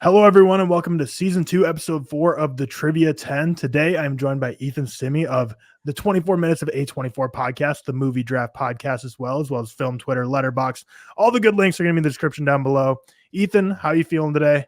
Hello, everyone, and welcome to Season 2, Episode 4 of the Trivia 10. Today, I'm joined by Ethan Simmie of the 24 Minutes of A24 Podcast, the Movie Draft Podcast, as well as Film, Twitter, Letterboxd. All the good links are going to be in the description down below. Ethan, how are you feeling today?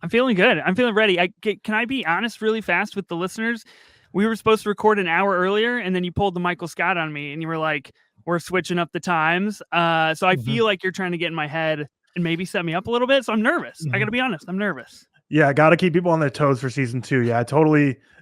I'm feeling good. I'm feeling ready. Can I be honest really fast with the listeners? We were supposed to record an hour earlier, and then you pulled the Michael Scott on me, and you were like, we're switching up the times. So I feel like you're trying to get in my head and maybe set me up a little bit. So I'm nervous. I got to be honest. I'm nervous. Yeah, I got to keep people on their toes for Season 2. Yeah,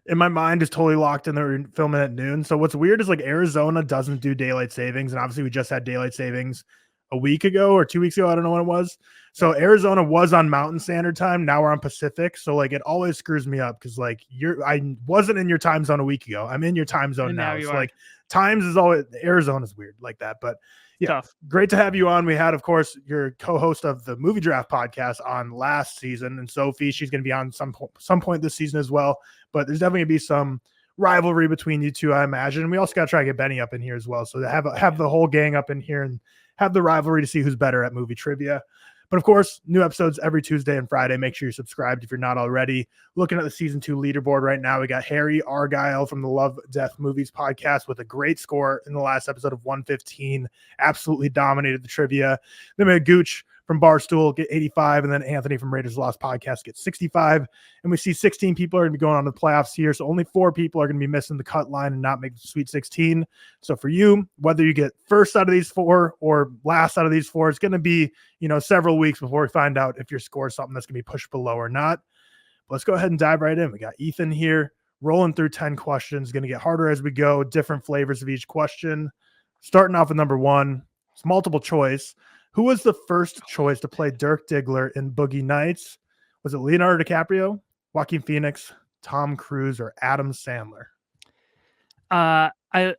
in my mind is totally locked in. They're filming at noon. So what's weird is like Arizona doesn't do daylight savings. And obviously we just had daylight savings a week ago or 2 weeks ago. I don't know when it was. So Arizona was on Mountain Standard Time. Now we're on Pacific. So like it always screws me up because like I wasn't in your time zone a week ago. I'm in your time zone now. So like times is always Arizona's weird like that. But yeah, tough. Great to have you on. We had, of course, your co-host of the Movie Draft Podcast on last season, and Sophie. She's going to be on some point this season as well. But there's definitely going to be some rivalry between you two, I imagine. We also got to try to get Benny up in here as well. So to have the whole gang up in here and have the rivalry to see who's better at movie trivia. But of course, new episodes every Tuesday and Friday. Make sure you're subscribed if you're not already. Looking at the Season 2 leaderboard right now, we got Harry Argyle from the Love, Death Movies podcast with a great score in the last episode of 115. Absolutely dominated the trivia. Then we had Gooch from Barstool get 85, and then Anthony from Raiders Lost podcast gets 65. And we see 16 people are going to be going on to the playoffs here, so only 4 people are going to be missing the cut line and not make the Sweet 16. So for you, whether you get first out of these 4 or last out of these 4, it's going to be, several weeks before we find out if your score is something that's going to be pushed below or not. But let's go ahead and dive right in. We got Ethan here rolling through 10 questions. Going to get harder as we go, different flavors of each question. Starting off with number 1, it's multiple choice. Who was the first choice to play Dirk Diggler in Boogie Nights? Was it Leonardo DiCaprio, Joaquin Phoenix, Tom Cruise, or Adam Sandler?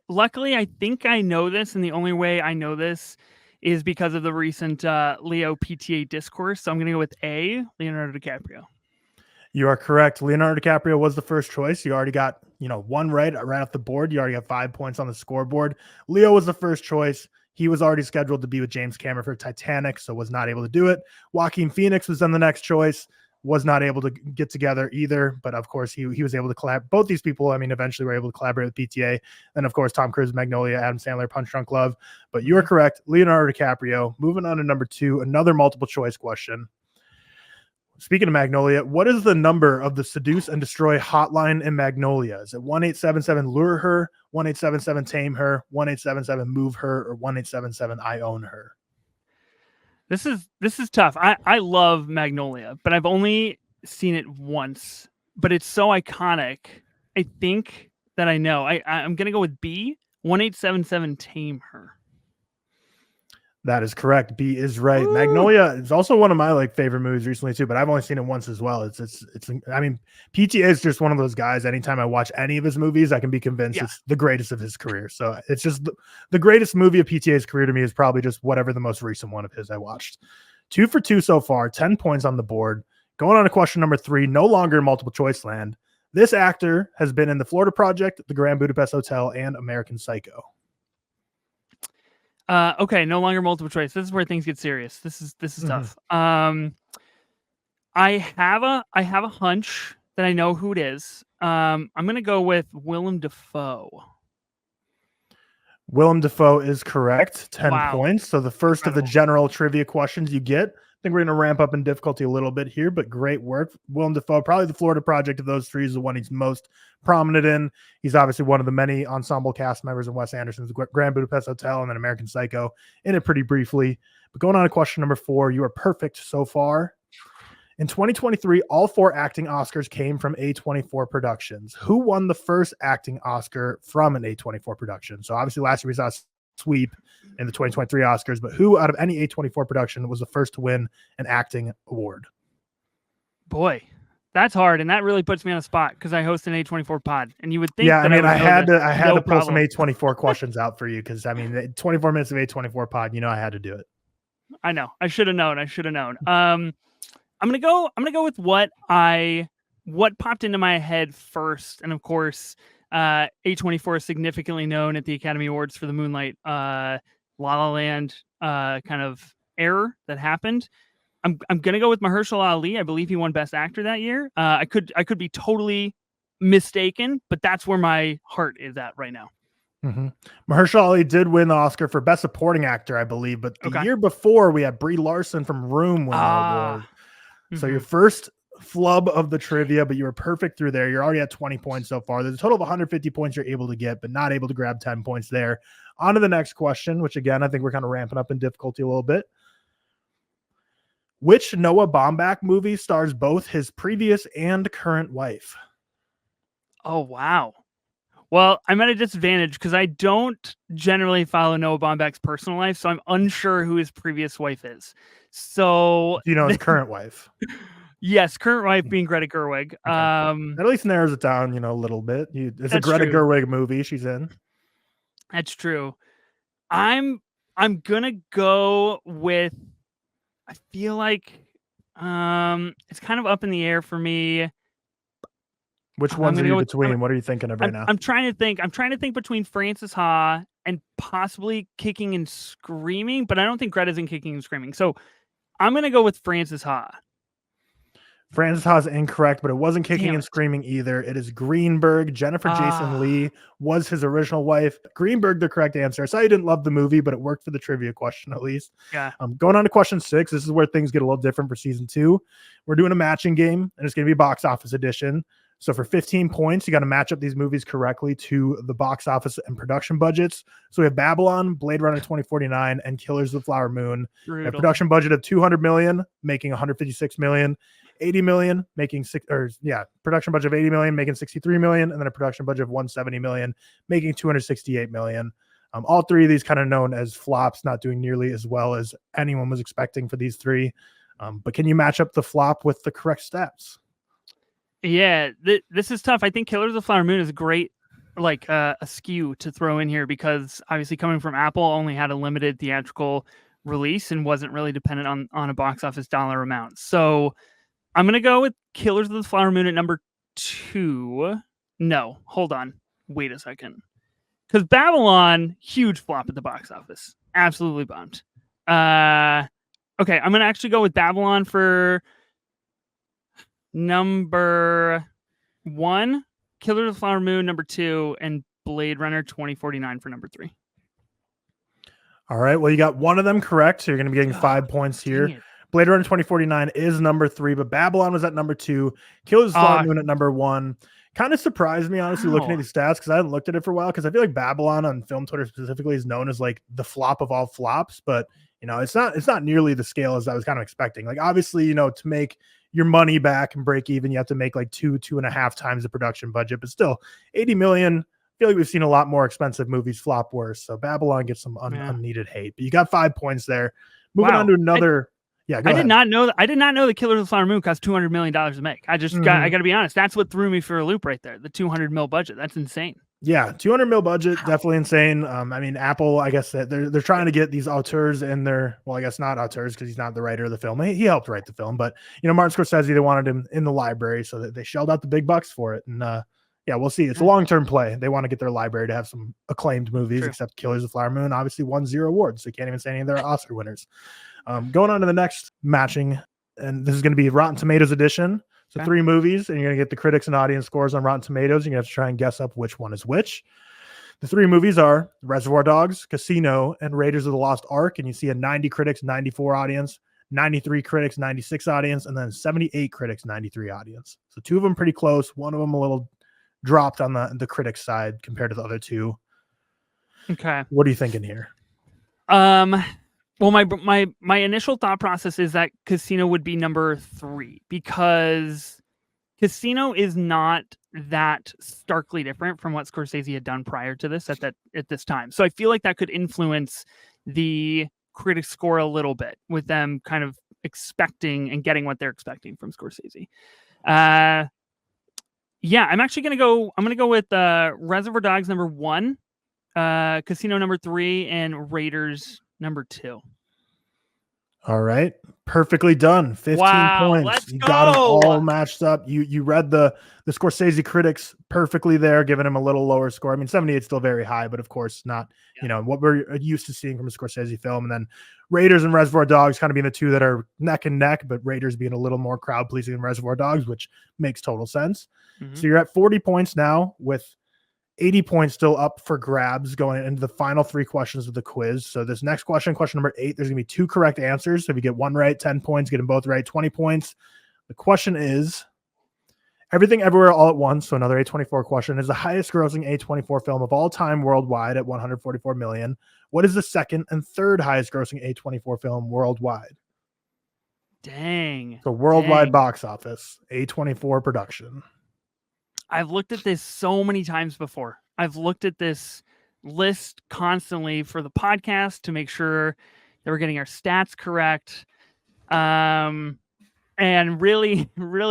Luckily, I think I know this, and the only way I know this is because of the recent Leo PTA discourse. So I'm going to go with A, Leonardo DiCaprio. You are correct. Leonardo DiCaprio was the first choice. You already got, 1 right off the board. You already got 5 points on the scoreboard. Leo was the first choice. He was already scheduled to be with James Cameron for Titanic, so was not able to do it. Joaquin Phoenix was then the next choice, was not able to get together either. But of course, he was able to collab. Both these people, eventually were able to collaborate with PTA. And of course, Tom Cruise, Magnolia, Adam Sandler, Punch Drunk Love. But you are correct. Leonardo DiCaprio. Moving on to number 2, another multiple choice question. Speaking of Magnolia, what is the number of the Seduce and Destroy hotline in Magnolia? Is it 1-877 Lure Her, 1-877 Tame Her, 1-877 Move Her, or 1-877 I Own Her? This is tough. I love Magnolia, but I've only seen it once. But it's so iconic. I think that I know. I'm gonna go with B, 1-877 Tame Her. That is correct. B is right. Ooh. Magnolia is also one of my favorite movies recently too, but I've only seen it once as well. It's PTA is just one of those guys. Anytime I watch any of his movies, I can be convinced it's the greatest of his career. So it's just the greatest movie of PTA's career to me is probably just whatever the most recent one of his I watched. 2 for 2 so far, 10 points on the board. Going on to question number 3, no longer in multiple choice land. This actor has been in The Florida Project, The Grand Budapest Hotel, and American Psycho. Okay, no longer multiple choice. This is where things get serious. This is tough. I have a hunch that I know who it is. I'm gonna go with Willem Dafoe. Willem Dafoe is correct. 10 points. So the first of the general trivia questions you get. I think we're going to ramp up in difficulty a little bit here, but great work. Willem Dafoe, probably the Florida Project of those 3 is the one he's most prominent in. He's obviously one of the many ensemble cast members in Wes Anderson's Grand Budapest Hotel and then American Psycho in it pretty briefly. But going on to question number 4, you are perfect so far. In 2023, all 4 acting Oscars came from A24 Productions. Who won the first acting Oscar from an A24 production? So obviously last year we saw sweep in the 2023 Oscars, but who out of any A24 production was the first to win an acting award? Boy, that's hard, and that really puts me on a spot because I host an A24 pod, and you would think. Yeah, I had to pull some A24 questions out for you because 24 minutes of A24 pod, I had to do it. I know. I should have known. I'm gonna go with what popped into my head first, and of course, A24 is significantly known at the Academy Awards for the Moonlight La La Land kind of error that happened. I'm gonna go with Mahershala Ali. I believe he won Best Actor that year. I could be totally mistaken, but that's where my heart is at right now. Mm-hmm. Mahershala Ali did win the Oscar for Best Supporting Actor, I believe, but the year before we had Brie Larson from Room win the award. So your first flub of the trivia, but you were perfect through there. You're already at 20 points so far. There's a total of 150 points you're able to get, but not able to grab 10 points there. On to the next question, which again, I think we're kind of ramping up in difficulty a little bit. Which Noah Baumbach movie stars both his previous and current wife? Oh, wow. Well, I'm at a disadvantage because I don't generally follow Noah Baumbach's personal life, so I'm unsure who his previous wife is. So you know his current wife. Yes, current wife being Greta Gerwig. Okay. At least narrows it down, a little bit. It's a Greta Gerwig movie she's in. That's true. I'm gonna go with. I feel like it's kind of up in the air for me. Which ones are you between? What are you thinking of right now? I'm trying to think between Frances Ha and possibly Kicking and Screaming, but I don't think Greta's in Kicking and Screaming. So I'm going to go with Frances Ha. Frances Ha is incorrect, but it wasn't Kicking and Screaming either. It is Greenberg. Jennifer Jason Leigh was his original wife. Greenberg, the correct answer. I saw you didn't love the movie, but it worked for the trivia question at least. Yeah. Going on to question 6. This is where things get a little different for season 2. We're doing a matching game, and it's going to be box office edition. So for 15 points, you got to match up these movies correctly to the box office and production budgets. So we have Babylon, Blade Runner 2049, and Killers of the Flower Moon. We have production budget of $200 million, making $156 million. $80 million, production budget of $80 million, making $63 million, and then a production budget of $170 million, making $268 million. All three of these kind of known as flops, not doing nearly as well as anyone was expecting for these three. But can you match up the flop with the correct stats? Yeah, this is tough. I think Killers of the Flower Moon is a great, a skew to throw in here because obviously coming from Apple only had a limited theatrical release and wasn't really dependent on a box office dollar amount. So I'm going to go with Killers of the Flower Moon at number 2. No, hold on. Wait a second. Because Babylon, huge flop at the box office. Absolutely bombed. Okay, I'm going to actually go with Babylon for number 1, Killers of the Flower Moon number 2, and Blade Runner 2049 for number 3. All right, well, you got one of them correct, so you're going to be getting 5 points here. Blade Runner 2049 is number 3, but Babylon was at number 2. Killers of the Flower Moon at number 1. Kind of surprised me, honestly, looking at these stats because I hadn't looked at it for a while because I feel like Babylon on film Twitter specifically is known as like the flop of all flops, but it's not nearly the scale as I was kind of expecting. Like obviously, to make your money back and break even, you have to make like 2.5 times the production budget, but still $80 million. I feel like we've seen a lot more expensive movies flop worse. So Babylon gets some unneeded hate, but you got 5 points there. Moving on to another. I did not know the Killers of the Flower Moon cost $200 million to make. I got to be honest. That's what threw me for a loop right there. The $200 million budget. That's insane. Yeah, $200 million budget, definitely insane. I mean, Apple, I guess they're trying to get these auteurs in their, well, I guess not auteurs because he's not the writer of the film. He helped write the film, but Martin Scorsese, they wanted him in the library, so that they shelled out the big bucks for it. And we'll see. It's a long-term play. They want to get their library to have some acclaimed movies, except Killers of the Flower Moon obviously won 0 awards, so you can't even say any of their Oscar winners. Going on to the next matching, and this is going to be Rotten Tomatoes edition. So 3 movies, and you're going to get the critics and audience scores on Rotten Tomatoes. You're going to have to try and guess up which one is which. The 3 movies are Reservoir Dogs, Casino, and Raiders of the Lost Ark. And you see a 90 critics, 94 audience, 93 critics, 96 audience, and then 78 critics, 93 audience. So 2 of them pretty close. One of them a little dropped on the critics side compared to the other 2. Okay. What are you thinking here? Well, my initial thought process is that Casino would be number 3 because Casino is not that starkly different from what Scorsese had done prior to this at this time. So I feel like that could influence the critic score a little bit with them kind of expecting and getting what they're expecting from Scorsese. I'm actually going to go with Reservoir Dogs number 1, Casino number 3, and Raiders number 2. All right. Perfectly done. 15 Wow, points. let's You got them go. all matched up. You read the Scorsese critics perfectly there, giving him a little lower score. I mean, 78 is still very high, but of course not, what we're used to seeing from a Scorsese film. And then Raiders and Reservoir Dogs kind of being the two that are neck and neck, but Raiders being a little more crowd pleasing than Reservoir Dogs, which makes total sense. Mm-hmm. So you're at 40 points now with 80 points still up for grabs going into the final 3 questions of the quiz. So this next question, question number 8, there's going to be 2 correct answers. So if you get one right, 10 points, get them both right, 20 points. The question is, Everything Everywhere All at Once, so another A24 question, is the highest grossing A24 film of all time worldwide at 144 million. What is the second and third highest grossing A24 film worldwide? Dang. So worldwide box office, A24 production. I've looked at this so many times before. I've looked at this list constantly for the podcast to make sure that we're getting our stats correct. And really,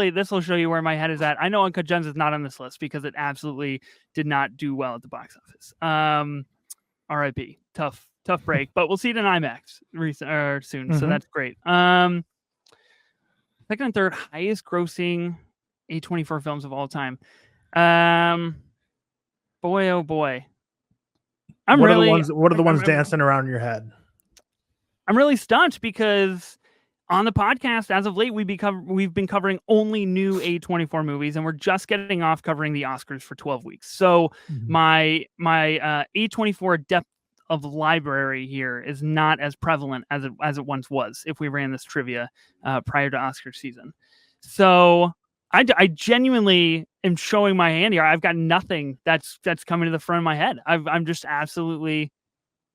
this will show you where my head is at. I know Uncut Gems is not on this list because it absolutely did not do well at the box office. RIP. Tough break, but we'll see it in IMAX soon. Mm-hmm. So that's great. Second and third highest grossing A24 films of all time. Boy, oh boy. What are the ones dancing around in your head? I'm really stumped because on the podcast, as of late, we've been covering only new A24 movies, and we're just getting off covering the Oscars for 12 weeks. So my A24 depth of library here is not as prevalent as it once was if we ran this trivia prior to Oscar season. So I genuinely am showing my hand here. I've got nothing that's coming to the front of my head. I'm just absolutely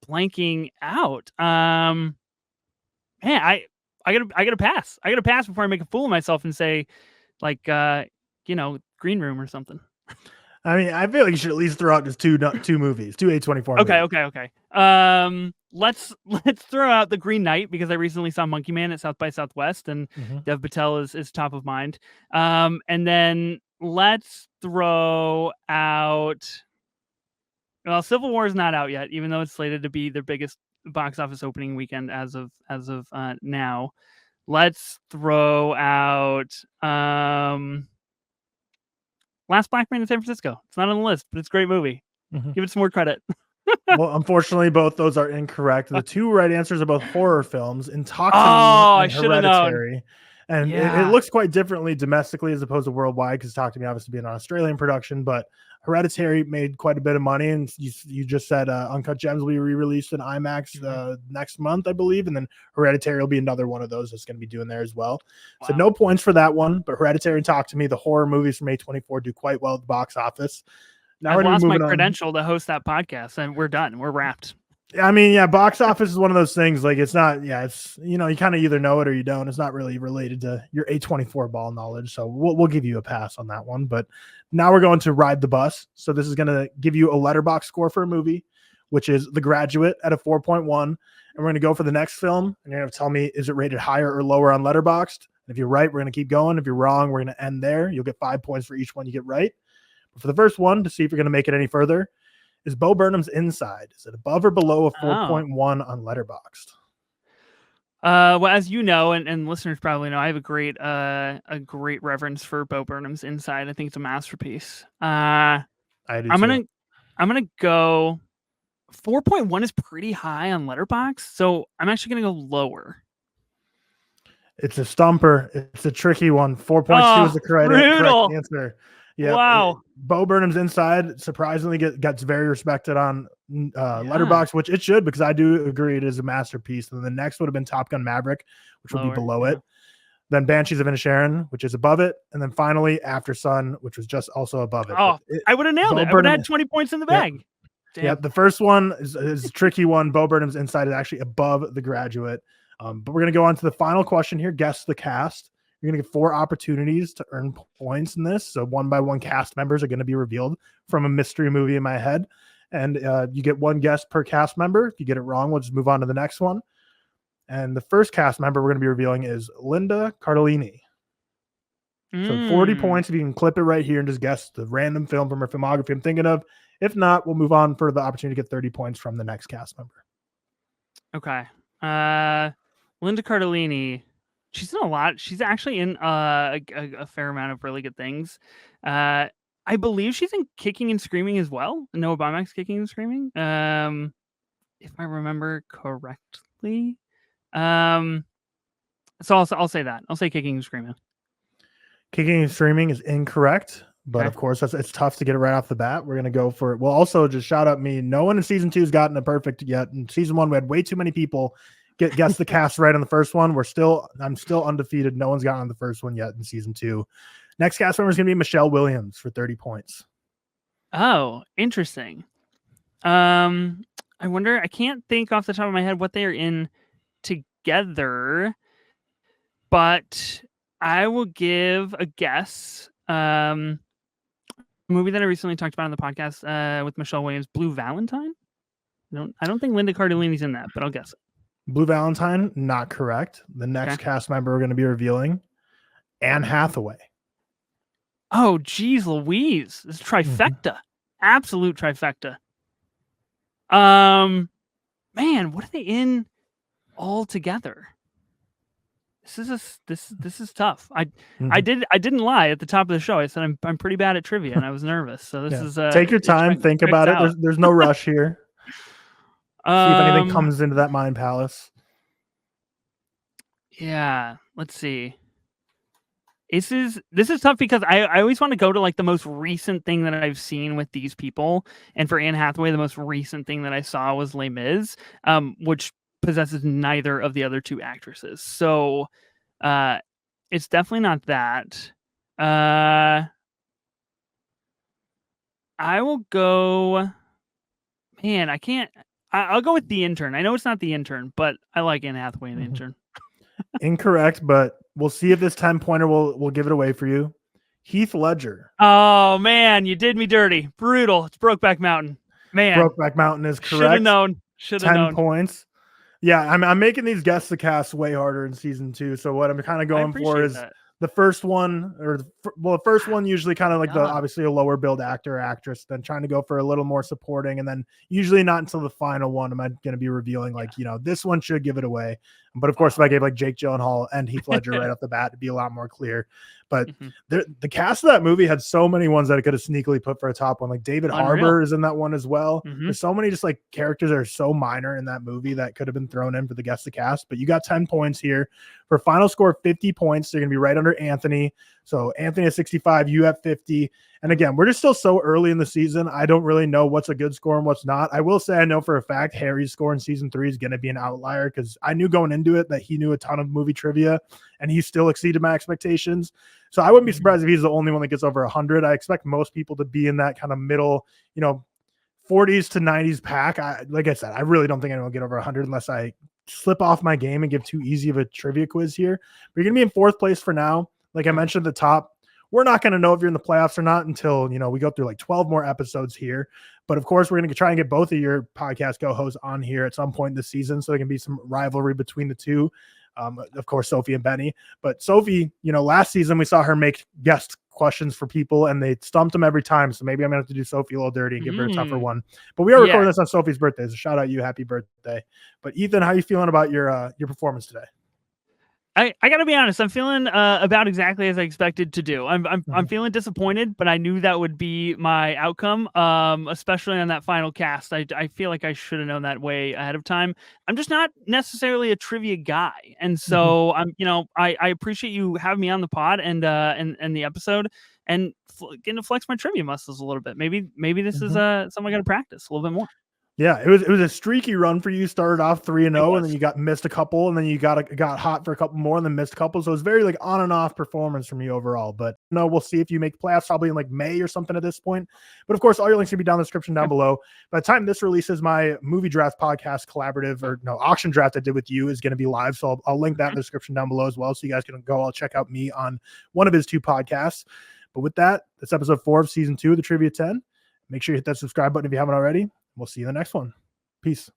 blanking out. Man, I gotta pass. I gotta pass before I make a fool of myself and say, like, Green Room or something. I mean, I feel like you should at least throw out just two movies, 2 A24 movies. Okay. Let's throw out The Green Knight because I recently saw Monkey Man at South by Southwest, and Dev Patel is top of mind. And then let's throw out. Well, Civil War is not out yet, even though it's slated to be their biggest box office opening weekend as of now. Let's throw out Last Black Man in San Francisco. It's not on the list, but it's a great movie. Give it some more credit. Well, unfortunately, both those are incorrect. The 2 right answers are both horror films, Intoxicate and Hereditary. And it looks quite differently domestically as opposed to worldwide, because Talk to Me obviously being an Australian production, but Hereditary made quite a bit of money, and you just said Uncut Gems will be re-released in IMAX next month, I believe, and then Hereditary will be another one of those that's going to be doing there as well. Wow. So no points for that one, but Hereditary and Talk to Me, the horror movies from A24, do quite well at the box office. Now I've lost my credential to host that podcast, and we're done. We're wrapped. I mean, yeah, box office is one of those things. Like, it's not, it's, you kind of either know it or you don't. It's not really related to your A24 ball knowledge. So we'll give you a pass on that one. But now we're going to ride the bus. So this is going to give you a Letterboxd score for a movie, which is The Graduate at a 4.1. And we're going to go for the next film. And you're going to tell me, is it rated higher or lower on Letterboxd? And if you're right, we're going to keep going. If you're wrong, we're going to end there. You'll get 5 points for each one you get right. But for the first one, to see if you're going to make it any further, is Bo Burnham's Inside. Is it above or below a 4.1 on Letterboxd? Well, as you know, and listeners probably know, I have a great reverence for Bo Burnham's Inside. I think it's a masterpiece. I do. I'm gonna go 4.1 is pretty high on Letterboxd, so I'm actually gonna go lower. It's a stumper. It's a tricky one. 4.2 is the correct answer. Yeah. Wow. Bo Burnham's Inside surprisingly gets very respected on Letterboxd, which it should, because I do agree it is a masterpiece. And the next would have been Top Gun Maverick, which would be below it. Then Banshees of Inisherin, which is above it. And then finally After Sun, which was just also above it. Oh, I would have nailed it. I would have had 20 points in the bag. Yeah, the first one is a tricky one. Bo Burnham's Inside is actually above The Graduate. But we're going to go on to the final question here. Guess the cast. You're going to get 4 opportunities to earn points in this. So 1 by 1 cast members are going to be revealed from a mystery movie in my head. And you get 1 guess per cast member. If you get it wrong, we'll just move on to the next one. And the first cast member we're going to be revealing is Linda Cardellini. So 40 points if you can clip it right here and just guess the random film from her filmography I'm thinking of. If not, we'll move on for the opportunity to get 30 points from the next cast member. Okay. Linda Cardellini, she's in a lot. She's actually in a fair amount of really good things. I believe she's in Kicking and Screaming as well. Noah Baumbach's Kicking and Screaming. If I remember correctly. So I'll say that. I'll say Kicking and Screaming. Kicking and Screaming is incorrect, but Okay. of course it's tough to get it right off the bat. We're gonna go for it. Well, also just shout out me. No one in season 2 has gotten it perfect yet. In season 1, we had way too many people guess the cast right on the first one. I'm still undefeated. No one's gotten on the first one yet in season 2. Next cast member is gonna be Michelle Williams for 30 points. Oh, interesting. I wonder. I can't think off the top of my head what they are in together, but I will give a guess. A movie that I recently talked about on the podcast with Michelle Williams, Blue Valentine. I don't think Linda Cardellini's in that, but I'll guess it. Blue Valentine, not correct. The next cast member we're going to be revealing, Anne Hathaway. Oh, geez, Louise. This is trifecta. Absolute trifecta. Man, what are they in all together? This is tough. I didn't lie at the top of the show. I said I'm pretty bad at trivia and I was nervous. So this is take your time, think about it. There's no rush here. See if anything comes into that mind palace. Yeah, let's see. This is tough because I always want to go to like the most recent thing that I've seen with these people, and for Anne Hathaway, the most recent thing that I saw was Les Mis, which possesses neither of the other two actresses. So, it's definitely not that. I will go. Man, I can't. I'll go with The Intern. I know it's not The Intern, but I like Anne Hathaway in The Intern. Incorrect, but we'll see if this 10-pointer will give it away for you. Heath Ledger. Oh man, you did me dirty. Brutal. It's Brokeback Mountain. Man, Brokeback Mountain is correct. Should have known. 10 points. Yeah, I'm making these guess the cast way harder in season 2. So what I'm kind of going for is the first one, the first one usually kind of like obviously a lower build actor or actress, then trying to go for a little more supporting, and then usually not until the final one am I going to be revealing like, this one should give it away. But of course, if I gave like Jake Gyllenhaal and Heath Ledger right off the bat, it'd be a lot more clear. But the cast of that movie had so many ones that I could have sneakily put for a top one. Like David Harbour is in that one as well. There's so many just like characters that are so minor in that movie that could have been thrown in for the guest the cast. But you got 10 points here. For final score 50 points, they're going to be right under Anthony. So Anthony at 65, you at 50. And again, we're just still so early in the season. I don't really know what's a good score and what's not. I will say I know for a fact Harry's score in season 3 is going to be an outlier because I knew going into it that he knew a ton of movie trivia and he still exceeded my expectations. So I wouldn't be surprised if he's the only one that gets over 100. I expect most people to be in that kind of middle, 40s to 90s pack. Like I said, I really don't think anyone will get over 100 unless I slip off my game and give too easy of a trivia quiz here. But you're going to be in 4th place for now. Like I mentioned at the top, we're not going to know if you're in the playoffs or not until, we go through like 12 more episodes here. But of course, we're going to try and get both of your podcast co-hosts on here at some point this season. So there can be some rivalry between the two. Of course, Sophie and Benny. But Sophie, last season we saw her make guest questions for people and they stumped them every time. So maybe I'm going to have to do Sophie a little dirty and give her a tougher one. But we are recording this on Sophie's birthday. So shout out you. Happy birthday. But Ethan, how are you feeling about your performance today? I got to be honest. I'm feeling about exactly as I expected to do. I'm feeling disappointed, but I knew that would be my outcome. Especially on that final cast. I feel like I should have known that way ahead of time. I'm just not necessarily a trivia guy, and so I'm. I appreciate you having me on the pod and the episode and getting to flex my trivia muscles a little bit. Maybe this is something I got to practice a little bit more. Yeah, it was a streaky run for you. Started off 3-0, and then you missed a couple, and then you got hot for a couple more, and then missed a couple. So it was very like on and off performance from you overall. But we'll see if you make playoffs probably in like May or something at this point. But of course, all your links will be down in the description down below. By the time this releases, my movie draft podcast collaborative auction draft I did with you is going to be live. So I'll link that in the description down below as well, so you guys can go. I'll check out me on one of his 2 podcasts. But with that, that's episode 4 of season 2 of the Trivia 10. Make sure you hit that subscribe button if you haven't already. We'll see you in the next one. Peace.